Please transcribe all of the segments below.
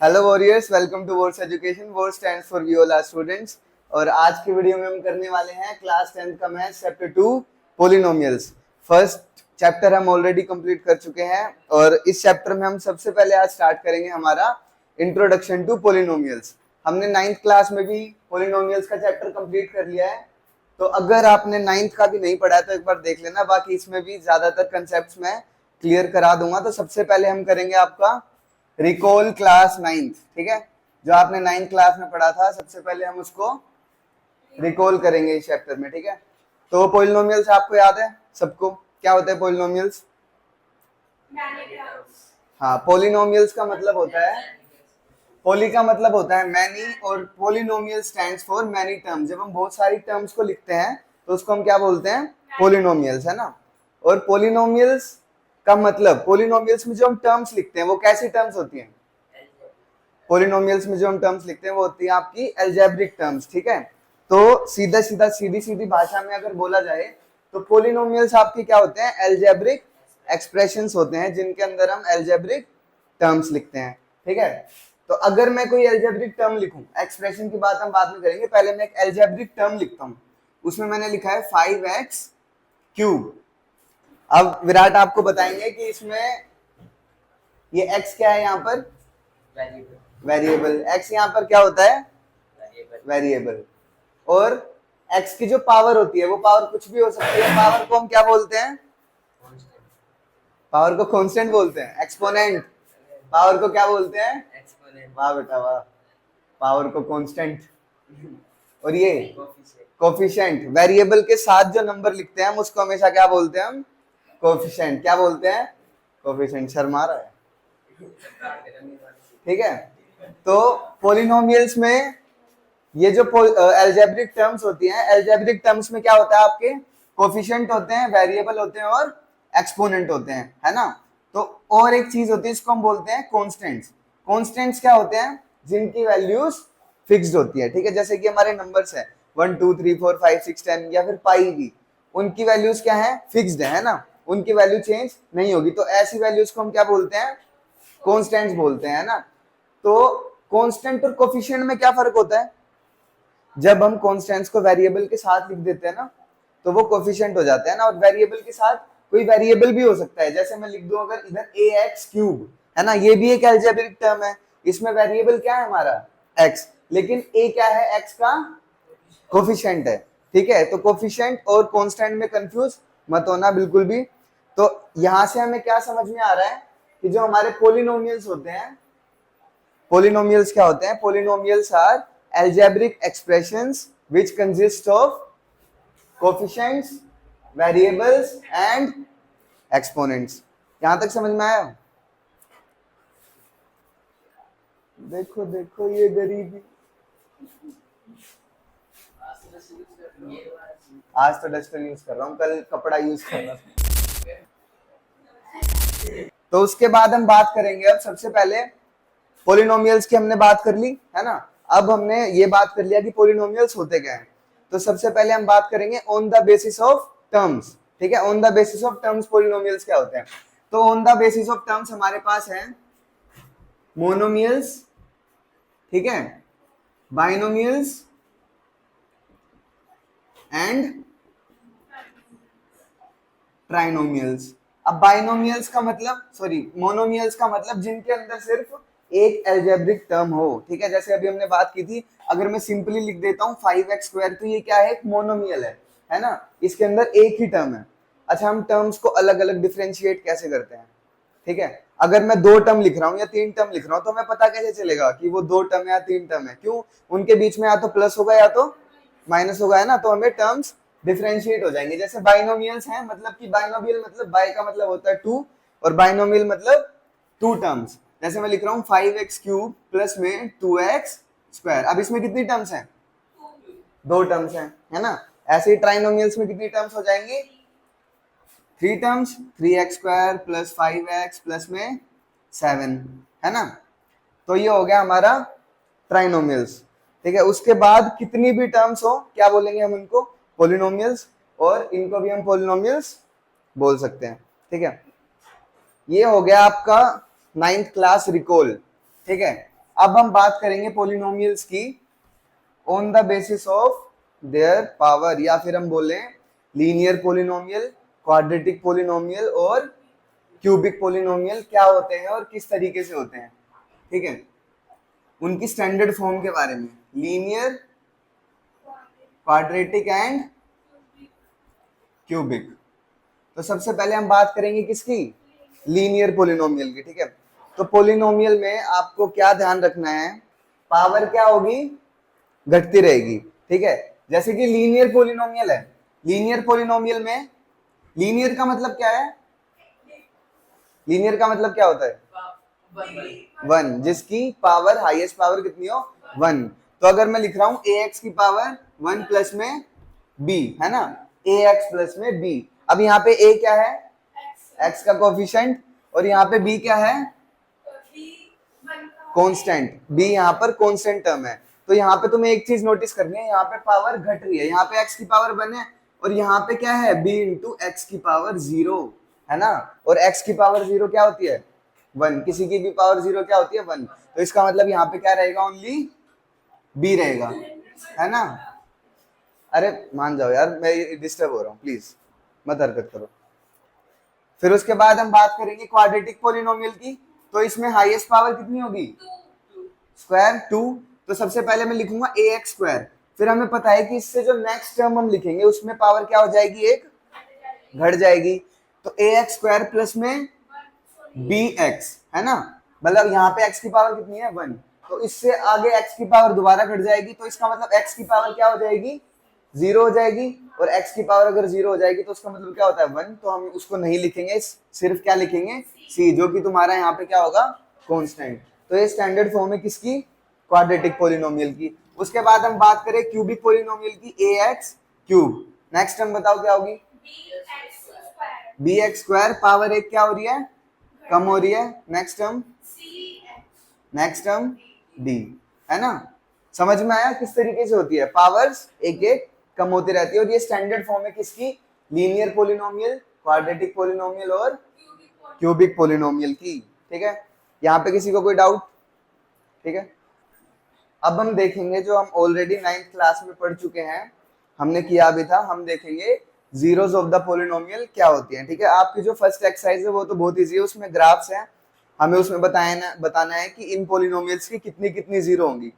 Hello warriors, welcome to words education. Word stands for we all are students. और आज की video में हम करने वाले हैं क्लास 10th का maths chapter 2 polynomials. First chapter हम ऑलरेडी कंप्लीट कर चुके हैं और इस चैप्टर में हम सबसे पहले आज स्टार्ट करेंगे हमारा इंट्रोडक्शन टू पॉलिनोमियल्स। हमने 9th क्लास में भी पॉलिनोमियल्स का चैप्टर कंप्लीट कर लिया है, तो अगर आपने 9th का भी नहीं पढ़ा है तो एक बार देख लेना। बाकी इसमें भी ज्यादातर कंसेप्ट्स मैं क्लियर करा दूंगा। तो सबसे पहले हम करेंगे आपका रिकॉल क्लास 9th, ठीक है। जो आपने 9th क्लास में पढ़ा था सबसे पहले हम उसको रिकॉल करेंगे इस चैप्टर में, ठीक है। तो पॉलिनोमियल्स आपको याद है सबको, क्या होता है पॉलिनोमियल्स? हाँ, पॉलिनोमियल्स का मतलब होता है, पॉली का मतलब होता है मैनी और polynomial stands for many terms. जब हम बहुत सारी टर्म्स को लिखते हैं तो उसको हम क्या बोलते हैं? पॉलिनोमियल्स, है ना। और पॉलिनोमियल्स का मतलब, पॉलिनोमियल्स में जो हम टर्म्स लिखते हैं वो कैसी टर्म्स होती हैं? पॉलिनोमियल्स में जो हम टर्म्स लिखते हैं वो होती है आपकी अलजेब्रिक टर्म्स, ठीक है। तो सीधा सीधा सीधी सीधी भाषा में अगर बोला जाए तो पॉलिनोमियल्स आपके क्या होते हैं? अलजेब्रिक एक्सप्रेशंस होते हैं जिनके अंदर हम अलजेब्रिक टर्म्स लिखते हैं, ठीक है। तो अगर मैं कोई अलजेब्रिक टर्म लिखूं, एक्सप्रेशन की बात हम बाद में करेंगे, पहले मैं एक अलजेब्रिक टर्म लिखता हूं। उसमें मैंने लिखा है 5x क्यूब। अब विराट आपको बताएंगे कि इसमें ये x क्या है, यहाँ पर वेरिएबल। x यहाँ पर क्या होता है? वेरिएबल। और x की जो पावर होती है वो पावर कुछ भी हो सकती है। पावर को हम क्या बोलते हैं? पावर को कांस्टेंट बोलते हैं। एक्सपोनेंट। पावर को क्या बोलते हैं? वाह बेटा वाह, पावर को कांस्टेंट। और ये कोफिशिएंट। वेरिएबल के साथ जो नंबर लिखते हैं हम उसको हमेशा क्या बोलते हैं? हम कोफिशिएंट। क्या बोलते हैं? कोफिशिएंट। शर्मा रहा है, ठीक है। तो पॉलिनोमियल्स में ये जो अलजेब्रिक टर्म्स होती हैं, अलजेब्रिक टर्म्स में क्या होता है? आपके कोफिशिएंट होते हैं, वेरिएबल होते हैं और एक्सपोनेंट होते हैं, है ना। तो और एक चीज होती है, इसको हम बोलते हैं कांस्टेंट्स। कांस्टेंट्स क्या होते हैं? जिनकी वैल्यूज फिक्स्ड होती है, ठीक है। जैसे कि हमारे नंबर्स है 1 2 3 4 5 6 10 या फिर पाई भी, उनकी वैल्यूज क्या है? फिक्स्ड है ना। उनकी वैल्यू चेंज नहीं होगी। तो ऐसी वैल्यूज को हम क्या बोलते हैं? कांस्टेंट्स बोलते हैं, ना। तो कांस्टेंट और कोफिशिएंट में क्या फर्क होता है? जब हम कांस्टेंट्स को वेरिएबल के साथ लिख देते हैं ना तो वो कोफिशिएंट हो जाता है ना। और वेरिएबल के साथ कोई वेरिएबल भी हो सकता है, जैसे मैं लिख दूं अगर इधर ax क्यूब, है ना, ये भी एक अलजेब्रिक टर्म है। इसमें वेरिएबल क्या है हमारा? x, लेकिन a क्या है? x का कोफिशिएंट है, ठीक है। तो कोफिशिएंट और कांस्टेंट में कंफ्यूज मत होना बिल्कुल भी। तो यहां से हमें क्या समझ में आ रहा है कि जो हमारे पॉलिनोमियल्स होते हैं, पॉलिनोमियल्स क्या होते हैं? Polynomials are algebraic expressions which consist of coefficients, variables and exponents। यहां तक समझ में आया? देखो देखो ये गरीबी, आज तो डस्टर यूज कर रहा हूँ, कल कपड़ा यूज कर रहा था। तो उसके बाद हम बात करेंगे, अब सबसे पहले पॉलिनोमियल्स की हमने बात कर ली, है ना। अब हमने ये बात कर लिया कि पॉलिनोमियल्स होते क्या हैं। तो सबसे पहले हम बात करेंगे on the basis of terms, ठीक है। On the basis of terms polynomials क्या होते हैं? तो on the basis of terms हमारे पास है मोनोमियल्स, ठीक है, बाइनोमियल्स एंड ट्राइनोमियल्स। अब बाइनोमियल्स का मतलब, सॉरी, मोनोमियल्स का मतलब जिनके अंदर सिर्फ एक अलजेब्रिक टर्म हो, ठीक है। जैसे अभी हमने बात की थी, अगर मैं सिंपली लिख देता हूँ 5x स्क्वायर, तो ये क्या है? एक मोनोमियल है ना। इसके अंदर एक ही टर्म है। अच्छा, हम टर्म्स को अलग अलग डिफरेंशिएट कैसे करते हैं? ठीक है, अगर मैं 2 टर्म लिख रहा हूँ या 3 टर्म लिख रहा हूँ तो हमें पता कैसे चलेगा कि वो 2 टर्म या 3 टर्म है? क्यों? उनके बीच में या तो प्लस होगा या तो माइनस होगा, है ना। तो हमें टर्म्स डिफरेंशिएट हो जाएंगे। जैसे बाइनोमियल्स हैं, मतलब कि बाइनोमियल मतलब बाय का मतलब होता है 2 और बाइनोमियल मतलब 2 टर्म्स। जैसे मैं लिख रहा हूँ 5x क्यूब प्लस में 2x स्क्वायर। अब इसमें कितनी टर्म्स हैं? 2 टर्म्स हैं, है ना। ऐसे ही ट्राइनोमियल्स में कितनी टर्म्स हो जाएंगी? 3 terms, 3x square plus 5x plus में 7, है ना। तो ये हो गया हमारा ट्राइनोमियल्स, ठीक है। उसके बाद कितनी भी टर्म्स हो, क्या बोलेंगे हम उनको? पॉलिनोमियल्स। और इनको भी हम पॉलिनोमियल्स बोल सकते हैं, ठीक है। ये हो गया आपका 9th क्लास रिकॉल, ठीक है। अब हम बात करेंगे पोलिनोमियल्स की on the basis of their power, या फिर हम बोले लीनियर पोलिनोमियल, क्वाड्रेटिक पोलिनोमियल और क्यूबिक पोलिनोमियल क्या होते हैं और किस तरीके से होते हैं, ठीक है, उनकी स्टैंडर्ड फॉर्म के बारे में, लीनियर, क्वाड्रेटिक एंड क्यूबिक। तो सबसे पहले हम बात करेंगे किसकी, लीनियर पोलिनोमियल की, ठीक है। तो पोलिनोमियल में आपको क्या ध्यान रखना है, पावर क्या होगी, घटती रहेगी, ठीक है। जैसे कि लीनियर पोलिनोमियल है, लीनियर पोलिनोमियल में लीनियर का मतलब क्या है, लीनियर का मतलब क्या होता है, वन, जिसकी पावर हाईएस्ट पावर कितनी हो, वन। तो अगर मैं लिख रहा हूं ए एक्स की पावर वन प्लस में बी, है ना, ए एक्स प्लस में बी। अब यहाँ पे ए क्या है, एक्स का कोफिशिएंट, और यहाँ पे बी क्या है, कांस्टेंट, बी यहाँ पर कांस्टेंट टर्म है। तो यहाँ पे तुम्हें एक चीज नोटिस करनी है, यहाँ पे पावर घट रही है, यहाँ पे एक्स की पावर वन है और यहाँ पे क्या है, बी इंटू एक्स की पावर जीरो, है ना, और एक्स की पावर जीरो क्या होती है, वन, किसी की भी पावर जीरो क्या होती है, वन। तो इसका मतलब यहाँ पे क्या रहेगा, ओनली बी रहेगा, है ना। अरे मान जाओ यार, मैं डिस्टर्ब हो रहा हूँ, प्लीज मत हरकत करो। फिर उसके बाद हम बात करेंगे क्वाड्रेटिक पोलिनोमियल की। तो इसमें हाईएस्ट पावर कितनी होगी, स्क्वायर, टू। तो सबसे पहले मैं लिखूंगा ए एक्स स्क्वायर, फिर हमें पता है कि इससे जो नेक्स्ट टर्म हम लिखेंगे उसमें पावर क्या हो जाएगी, एक घट जाएगी। तो ए एक्स स्क्वायर प्लस में बी एक्स, है ना, मतलब यहाँ पे एक्स की पावर कितनी है, वन। तो इससे आगे एक्स की पावर दोबारा घट जाएगी, तो इसका मतलब एक्स की पावर क्या हो जाएगी, जीरो हो जाएगी। और x की पावर अगर जीरो हो जाएगी तो उसका मतलब क्या होता है, वन। तो हम उसको नहीं लिखेंगे, सिर्फ क्या लिखेंगे, c, जो कि तुम्हारा यहाँ पे क्या होगा, कांस्टेंट। तो ये स्टैंडर्ड फॉर्म है किसकी, क्वाड्रेटिक पोलिनोमियल की। उसके बाद हम बात करें क्यूबिक पोलिनोमियल की, ए एक्स क्यूब। नेक्स्ट टर्म बताओ क्या होगी, बी एक्स स्क्वायर, पावर एक क्या हो रही है, कम हो रही है। Next term, next term D, है ना। समझ में आया किस तरीके से होती है, पावर्स एक एक कम होती रहती है। और ये स्टैंडर्ड फॉर्म है किसकी, लीनियर पोलिनोमियल, क्वाड्रेटिक पोलिनोमियल और क्यूबिक पोलिनोमियल की, ठीक है। यहाँ पे किसी को कोई डाउट, ठीक है। अब हम देखेंगे जो हम ऑलरेडी 9th क्लास में पढ़ चुके हैं, हमने किया भी था, हम देखेंगे जीरोस ऑफ द पोलिनोमियल क्या होती हैं, ठीक है। आपकी जो फर्स्ट एक्सरसाइज है वो तो बहुत इजी है, उसमें ग्राफ्स हैं, हमें उसमें बताना है कि इन पोलिनोमियल्स की कितनी कितनी जीरो होंगी,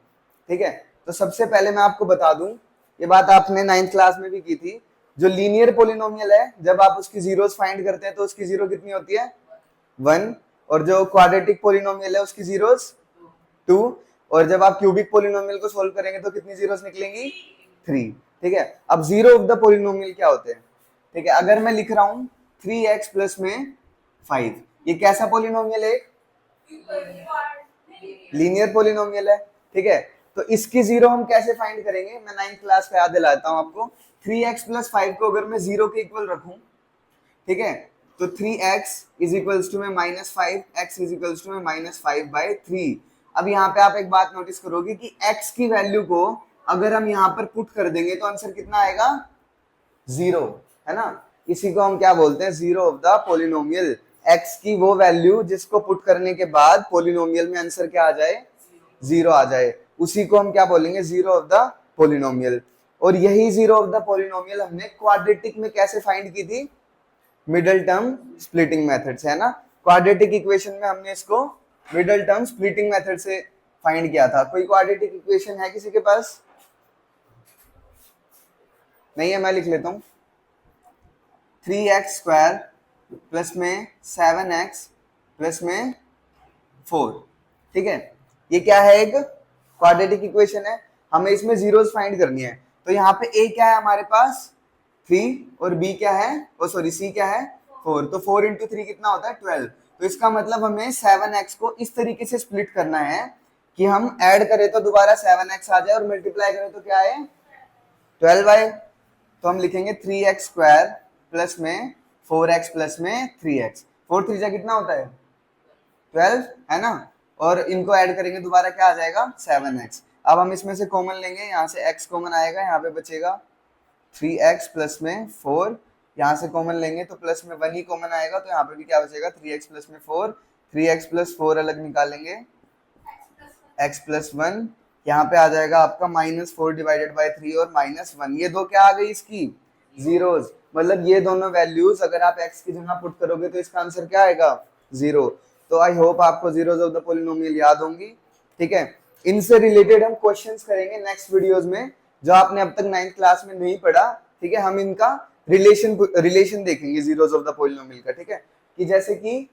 ठीक है। तो सबसे पहले मैं आपको बता दूं, ये बात आपने 9th क्लास में भी की थी, जो लीनियर पोलिनोमियल है जब आप उसकी जीरोस फाइंड करते हैं तो उसकी जीरो कितनी होती है, वन। और जो क्वाड्रेटिक पोलिनोमियल है उसकी जीरोस टू। और जब आप क्यूबिक पोलिनोमियल को सोल्व करेंगे तो कितनी जीरोस निकलेंगी, थ्री, ठीक है। अब जीरो ऑफ द पोलिनोमियल क्या होते हैं, ठीक है। अगर मैं लिख रहा हूं 3x प्लस में 5, ये कैसा पोलिनोमियल है, लीनियर पोलिनोमियल है, ठीक है। तो इसकी जीरो हम कैसे फाइंड करेंगे, मैं 9th क्लास का याद दिलाता हूं आपको। 3x प्लस 5 को अगर मैं जीरो के इक्वल रखूं, ठीक है, तो 3x इज इक्वल्स टू में minus 5, x is equals to में माइनस 5/3। अब यहाँ पे आप एक बात नोटिस करोगे कि x की वैल्यू को अगर हम यहाँ पर पुट कर देंगे तो आंसर कितना आएगा, जीरो, है ना। इसी को हम क्या बोलते हैं, zero of the polynomial. x की वो वैल्यू जिसको पुट करने के बाद पोलिनोमियल में आंसर क्या आ जाए, जीरो आ जाए, उसी को हम क्या बोलेंगे, जीरो ऑफ द पोलिनोमियल। और यही जीरो ऑफ द पोलिनोमियल हमने क्वाड्रेटिक में कैसे फाइंड की थी, मिडिल टर्म स्प्लिटिंग मेथड से, है ना। क्वाड्रेटिक इक्वेशन में हमने इसको मिडिल टर्म स्प्लिटिंग मेथड से फाइंड किया था। कोई क्वाड्रेटिक इक्वेशन है किसी के पास, नहीं है, मैं लिख लेता हूं, 3x स्क्वायर प्लस में 7x प्लस में 4, ठीक है। ये क्या है, एक क्वाड्रेटिक इक्वेशन है, हमें इसमें जीरोस फाइंड करनी है। तो यहाँ पे a क्या है हमारे पास, 3, और b क्या है, ओ सॉरी c क्या है, 4। तो 4 इंटू 3 कितना होता है, 12। तो इसका मतलब हमें 7x को इस तरीके से स्प्लिट करना है कि हम ऐड करें तो दोबारा 7x आ जाए और मल्टीप्लाई करें तो क्या आए, 12y। तो हम लिखेंगे 3x स्क्वायर प्लस में 4x प्लस में 3x, 4 3 जा कितना होता है, 12, है ना। और इनको ऐड करेंगे दोबारा क्या आ जाएगा, 7x। अब हम इसमें से कॉमन लेंगे, यहाँ से x कॉमन आएगा, यहाँ पे बचेगा 3x प्लस में 4, यहाँ से कॉमन लेंगे तो प्लस में 1 ही कॉमन आएगा, तो यहाँ पे भी क्या बचेगा, 3x प्लस में 4, 3x प्लस 4 अलग निकालेंगे, x प्लस 1, यहाँ पे आ जाएगा आपका -4 डिवाइडेड बाई 3 और -1, ये दो क्या आ गई इसकी जीरोज, मतलब ये दोनों वैल्यूज अगर आप x की जगह पुट करोगे तो इसका आंसर क्या आएगा 0। तो आई होप आपको जीरोज ऑफ द पॉलिनोमियल याद होंगी, ठीक है। इनसे रिलेटेड हम क्वेश्चंस करेंगे नेक्स्ट वीडियोस में जो आपने अब तक 9th क्लास में नहीं पढ़ा, ठीक है। हम इनका रिलेशन देखेंगे जीरोज ऑफ द पॉलिनोमियल का, ठीक है। कि जैसे कि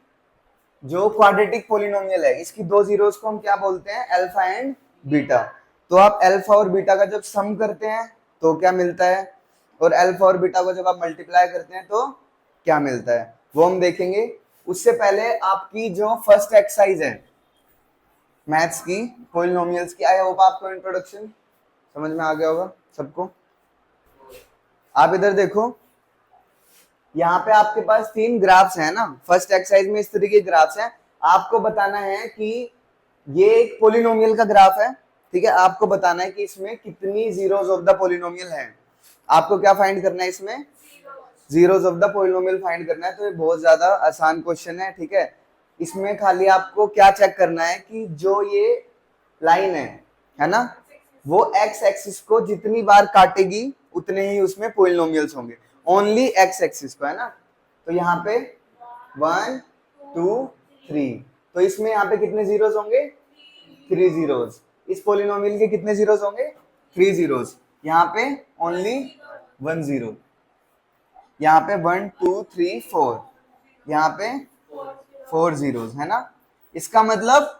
जो क्वाड्रेटिक पॉलिनोमियल है इसकी दो जीरोस को हम क्या बोलते हैं, अल्फा एंड बीटा। तो आप अल्फा और बीटा का जब सम करते हैं तो क्या मिलता है, और अल्फा और बीटा को जब आप मल्टीप्लाई करते हैं तो क्या मिलता है, वो हम देखेंगे। उससे पहले आपकी जो फर्स्ट एक्सरसाइज है मैथ्स की पॉलिनोमियल्स की, आई होप आपको इंट्रोडक्शन समझ में आ गया होगा सबको। आप इधर देखो, यहाँ पे आपके पास 3 ग्राफ्स हैं ना, फर्स्ट एक्सरसाइज में इस तरीके के ग्राफ्स हैं। आपको बताना है कि ये एक पॉलिनोमियल का ग्राफ है, ठीक है। आपको बताना है कि इसमें कितनी जीरोस ऑफ द पॉलिनोमियल है। आपको क्या फाइंड करना है, इसमें zeros of the polynomial find करना है। तो ये बहुत ज्यादा आसान क्वेश्चन है, ठीक है। इसमें खाली आपको क्या चेक करना है कि जो ये लाइन है ना, वो एक्स एक्सिस को जितनी बार काटेगी उतने ही उसमें पॉलिनोमियल्स होंगे, ओनली एक्स एक्सिस को, है ना। तो यहाँ पे 1 2 3, तो इसमें यहाँ पे कितने जीरोस होंगे, 3 जीरोस। इस पॉलिनोमियल के कितने जीरोस होंगे, 3 जीरोस। यहाँ पे ओनली 1 जीरो, यहाँ पे 1 2 3 4, यहाँ पे 4 जीरोस, है ना। इसका मतलब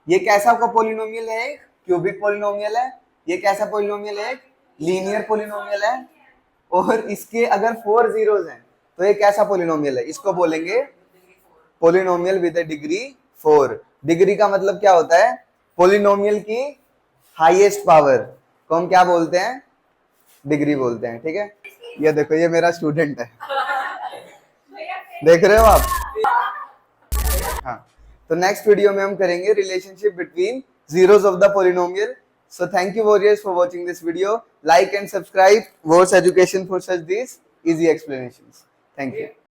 ये कैसा का पॉलिनोमियल है, एक क्यूबिक पॉलिनोमियल है। ये कैसा पॉलिनोमियल है, एक लीनियर पॉलिनोमियल है। और इसके अगर 4 जीरोस हैं तो ये कैसा पॉलिनोमियल है, इसको बोलेंगे पॉलिनोमियल विद डिग्री 4। डिग्री का मतलब क्या होता है, पॉलिनोमियल की हाईएस्ट पावर को हम क्या बोलते हैं, डिग्री बोलते हैं, ठीक है। ये देखो, ये मेरा स्टूडेंट है, देख रहे हो आप। हाँ, तो नेक्स्ट वीडियो में हम करेंगे relationship between zeros of the polynomial. So thank you warriors for watching this video. Like and subscribe Wars Education for such these easy explanations. Thank you.